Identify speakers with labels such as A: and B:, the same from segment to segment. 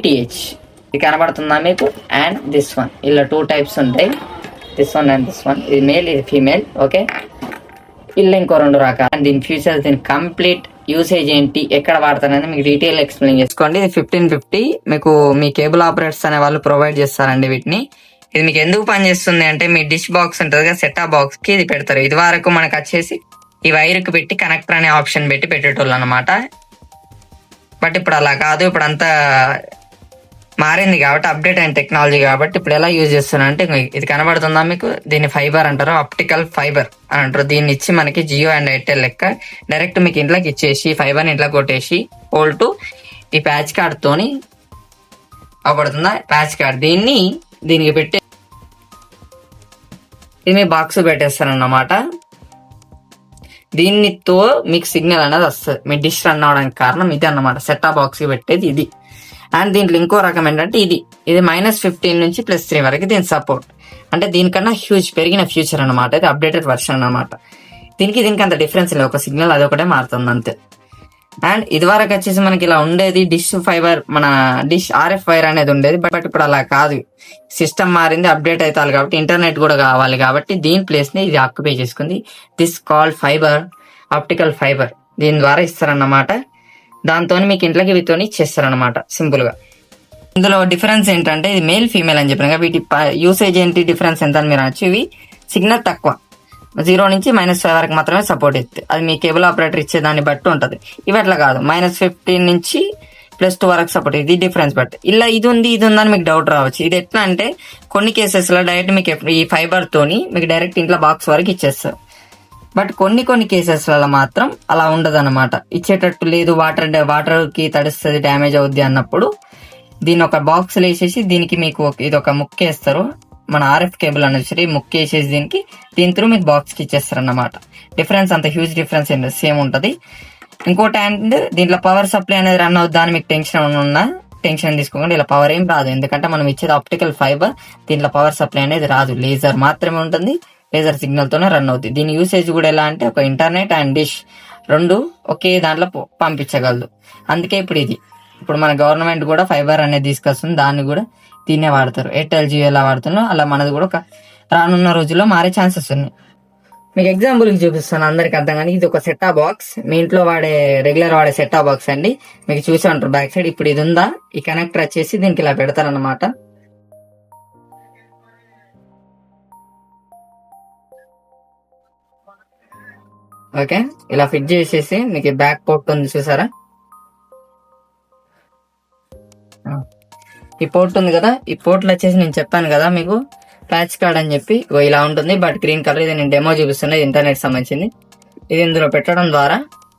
A: FTTH ఇది కనబడుతుందా మీకు. అండ్ దిస్ వన్, ఇలా 2 టైప్స్ ఉంటాయి, this one and this one. ఇది మేల్, ఇది ఫీమేల్. ఓకే, ఇలా ఇంకో 2 రకాలు. అండ్ దీని ఫీచర్స్, దీని కంప్లీట్ యూసేజ్ ఏంటి, ఎక్కడ వాడతారని మీకు డీటెయిల్ ఎక్స్ప్లెయిన్ చేసుకోండి. ఇది 1550 మీకు మీ కేబుల్ ఆపరేటర్స్ అనే వాళ్ళు ప్రొవైడ్ చేస్తారండి వీటిని. ఇది మీకు ఎందుకు పనిచేస్తుంది అంటే, మీ డిష్ బాక్స్ ఉంటుంది కదా, సెట్ టాప్ బాక్స్ కి ఇది పెడతారు. ఇది వరకు మనకు వచ్చేసి ఈ వైర్ కి పెట్టి కనెక్టర్ అనే ఆప్షన్ పెట్టి పెట్టేటోళ్ళు అనమాట. బట్ ఇప్పుడు అలా కాదు, ఇప్పుడు అంతా మారింది కాబట్టి, అప్డేట్ అయిన టెక్నాలజీ కాబట్టి ఇప్పుడు ఎలా యూజ్ చేస్తున్నా అంటే, ఇది కనబడుతుందా మీకు, దీన్ని ఫైబర్ అంటారు, ఆప్టికల్ ఫైబర్ అని అంటారు. దీన్ని ఇచ్చి మనకి జియో అండ్ ఎయిర్టెల్ లెక్క డైరెక్ట్ మీకు ఇంట్లోకి ఇచ్చేసి ఫైబర్ ఇంట్లో కొట్టేసి పోల్ టు ఈ ప్యాచ్ కార్డ్ తోని అవబడుతుందా, ప్యాచ్ కార్డ్ దీనికి పెట్టి ఇది మీ బాక్స్ పెట్టేస్తారన్నమాట. దీనితో మీకు సిగ్నల్ అనేది వస్తుంది, మీ డిష్ రన్ అవడానికి కారణం ఇది అన్నమాట. సెట్-టాప్ బాక్స్ కి పెట్టేది ఇది. అండ్ దీంట్లో ఇంకో రకం ఏంటంటే ఇది -15 నుంచి +3 వరకు దీని సపోర్ట్. అంటే దీనికన్నా హ్యూజ్ పెరిగిన ఫ్యూచర్ అనమాట, ఇది అప్డేటెడ్ వర్షన్ అనమాట. దీనికి అంత డిఫరెన్స్ లేదు, ఒక సిగ్నల్ అదొకటే మారుతుంది అంతే. అండ్ ఇది వరకు వచ్చేసి మనకి ఇలా ఉండేది డిష్ ఫైబర్, మన డిష్ RF వైర్ అనేది ఉండేది. బట్ ఇప్పుడు అలా కాదు, సిస్టమ్ మారింది, అప్డేట్ అవుతారు కాబట్టి ఇంటర్నెట్ కూడా కావాలి కాబట్టి దీని ప్లేస్ ని ఇది ఆక్యుపై చేసుకుంది. This called fibre, optical fibre. దీని ద్వారా ఇస్తారన్నమాట. దాంతో మీకు ఇంట్లోకి వీటితోని ఇచ్చేస్తారనమాట సింపుల్ గా. ఇందులో డిఫరెన్స్ ఏంటంటే, ఇది మేల్ ఫీమేల్ అని చెప్పిన వీటి యూసేజ్ ఏంటి, డిఫరెన్స్ ఎంత అని మీరు అనొచ్చు. ఇవి సిగ్నల్ తక్కువ, 0 నుంచి -5 వరకు మాత్రమే సపోర్ట్ ఇస్తుంది. అది మీ కేబుల్ ఆపరేటర్ ఇచ్చే దాన్ని బట్టి ఉంటుంది. ఇవి అట్లా కాదు, -15 నుంచి +2 వరకు సపోర్ట్. ఇది డిఫరెన్స్. బట్ ఇలా ఇది ఉందని మీకు డౌట్ రావచ్చు. ఇది ఎట్లా అంటే, కొన్ని కేసెస్ లో డైరెక్ట్ మీకు ఈ ఫైబర్ తోని మీకు డైరెక్ట్ ఇంట్లో బాక్స్ వరకు ఇచ్చేస్తారు. బట్ కొన్ని కేసెస్లలో మాత్రం అలా ఉండదు అనమాట, ఇచ్చేటట్టు లేదు, వాటర్ కి తడుస్తుంది, డ్యామేజ్ అవుద్ది అన్నప్పుడు దీన్ని ఒక బాక్స్ వేసేసి దీనికి మీకు ఇది ఒక ముక్కేస్తారు, మన RF కేబుల్ అనేది ముక్కేసేసి దీని త్రూ మీకు బాక్స్ కి ఇచ్చేస్తారు అన్నమాట. డిఫరెన్స్ అంత హ్యూజ్ డిఫరెన్స్ ఏం లేదు, సేమ్ ఉంటది. ఇంకోటి అండ్ దీంట్లో పవర్ సప్లై అనేది రన్ అవుద్దా అని మీకు టెన్షన్ తీసుకోకండి. ఇలా పవర్ ఏం రాదు, ఎందుకంటే మనం ఇచ్చేది ఆప్టికల్ ఫైబర్. దీంట్లో పవర్ సప్లై అనేది రాదు, లేజర్ మాత్రమే ఉంటుంది. లేజర్ సిగ్నల్ తోనే రన్ అవుతుంది. దీని యూసేజ్ కూడా ఎలా అంటే, ఒక ఇంటర్నెట్ అండ్ డిష్ 2 ఒకే దాంట్లో పంపించగలదు. అందుకే ఇప్పుడు మన గవర్నమెంట్ కూడా ఫైబర్ అనేది తీసుకొస్తుంది, దాన్ని కూడా దీన్నే వాడతారు. ఎయిర్టెల్ జియో ఎలా వాడుతున్నారో అలా మనది కూడా రానున్న రోజుల్లో మారే ఛాన్సెస్ ఉన్నాయి. మీకు ఎగ్జాంపుల్ చూపిస్తాను అందరికి అర్థం కానీ. ఇది ఒక సెట్-టాప్ బాక్స్, మీ ఇంట్లో రెగ్యులర్ వాడే సెట్-టాప్ బాక్స్ అండి. మీకు చూసి ఉంటారు బ్యాక్ సైడ్. ఇప్పుడు ఇది ఉందా, ఈ కనెక్టర్ వచ్చేసి దీనికి ఇలా పెడతారన్నమాట. ఓకే, ఇలా ఫిట్ చేసేసి మీకు బ్యాక్ పోర్ట్ ఉంది చూసారా, ఈ పోర్ట్ ఉంది కదా, ఈ పోర్ట్ లో వచ్చేసి నేను చెప్పాను కదా మీకు ప్యాచ్ కార్డ్ అని చెప్పి, ఇలా ఉంటుంది. బట్ గ్రీన్ కలర్, ఇది నేను డెమో చూపిస్తున్నా, ఇంటర్నెట్ సంబంధించింది. ఇది ఇందులో పెట్టడం ద్వారా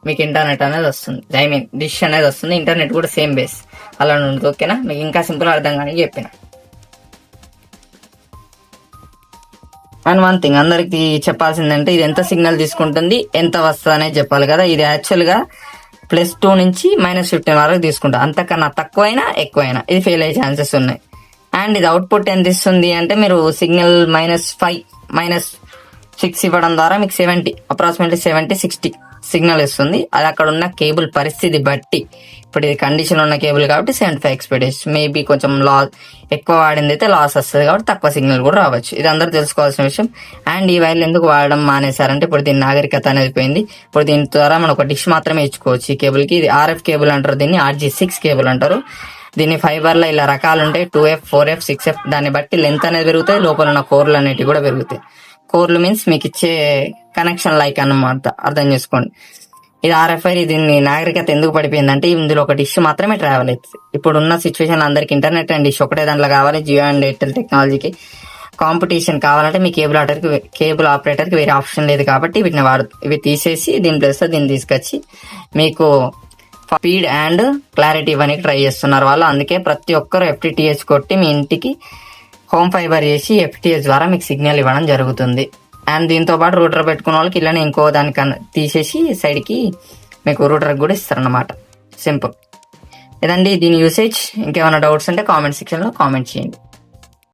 A: మీకు ఇంటర్నెట్ అనేది వస్తుంది, డిష్ అనేది వస్తుంది. ఇంటర్నెట్ కూడా సేమ్ బేస్ అలా ఉంటుంది. ఓకేనా, మీకు ఇంకా సింపుల్ అర్థం కానీ చెప్పిన. అండ్ వన్ థింగ్ అందరికి చెప్పాల్సిందంటే, ఇది ఎంత సిగ్నల్ తీసుకుంటుంది, ఎంత వస్తుంది అనేది చెప్పాలి కదా. ఇది యాక్చువల్ గా +2 నుంచి -15 వరకు తీసుకుంటా. అంతకన్నా తక్కువైనా ఎక్కువైనా ఇది ఫెయిల్ అయ్యే ఛాన్సెస్ ఉన్నాయి. అండ్ ఇది అవుట్పుట్ ఎంత ఇస్తుంది అంటే, మీరు సిగ్నల్ -5 -6 ఇవ్వడం ద్వారా మీకు అప్రాక్సిమేట్లీ 70-60 సిగ్నల్ ఇస్తుంది. అది అక్కడ ఉన్న కేబుల్ పరిస్థితి బట్టి, ఇప్పుడు ఇది కండిషన్ ఉన్న కేబుల్ కాబట్టి 75 ఎక్స్పెక్టేష్, మేబీ కొంచెం ఎక్కువ వాడింది అయితే లాస్ వస్తుంది కాబట్టి తక్కువ సిగ్నల్ కూడా రావచ్చు. ఇది అందరూ తెలుసుకోవాల్సిన విషయం. అండ్ ఈ వైర్లు ఎందుకు వాడడం మానేశారంటే, ఇప్పుడు దీని నాగరికత అనేది పోయింది. ఇప్పుడు దీని ద్వారా మనం ఒక డిష్ మాత్రమే ఇచ్చుకోవచ్చు ఈ కేబుల్ కి. ఇది RF కేబుల్ అంటారు, దీన్ని RG6 కేబుల్ అంటారు. దీని ఫైబర్ లో ఇలా రకాలు ఉంటాయి, 2F 4F 6F. దాన్ని బట్టి లెంత్ అనేది పెరుగుతాయి, లోపల ఉన్న కోర్లు అనేటివి కూడా పెరుగుతాయి. కోర్లు మీన్స్ మీకు ఇచ్చే కనెక్షన్ లైక్ అన్నమాట, అర్థం చేసుకోండి. ఇది RFI. దీన్ని నాగరికత ఎందుకు పడిపోయిందంటే, ఇందులో ఒక డిష్ మాత్రమే ట్రావెల్ అవుతుంది. ఇప్పుడు ఉన్న సిచ్యువేషన్ అందరికి ఇంటర్నెట్ అండ్ డిష్ ఒకటే దాంట్లో కావాలి. జియో అండ్ ఎయిర్టెల్ టెక్నాలజీకి కాంపిటీషన్ కావాలంటే మీ కేబుల్ ఆపరేటర్ కి వేరే ఆప్షన్ లేదు కాబట్టి ఇవి తీసేసి దీని ప్లేస్ లో దీన్ని తీసుకొచ్చి మీకు స్పీడ్ అండ్ క్లారిటీ ఇవ్వడానికి ట్రై చేస్తున్నారు వాళ్ళు. అందుకే ప్రతి ఒక్కరు FTTH కొట్టి మీ ఇంటికి హోమ్ ఫైబర్ చేసి FTTH ద్వారా మీకు సిగ్నల్ ఇవ్వడం జరుగుతుంది. అండ్ దీంతో పాటు రూటర్ పెట్టుకున్న వాళ్ళకి ఇలానే ఇంకో దానికన్నా తీసేసి సైడ్ కి మీకు రూటర్ కూడా ఇస్తారన్నమాట. సింపుల్ ఇదండి దీని యూసేజ్. ఇంకేమైనా డౌట్స్ ఉంటే కామెంట్ సెక్షన్ లో కామెంట్ చేయండి.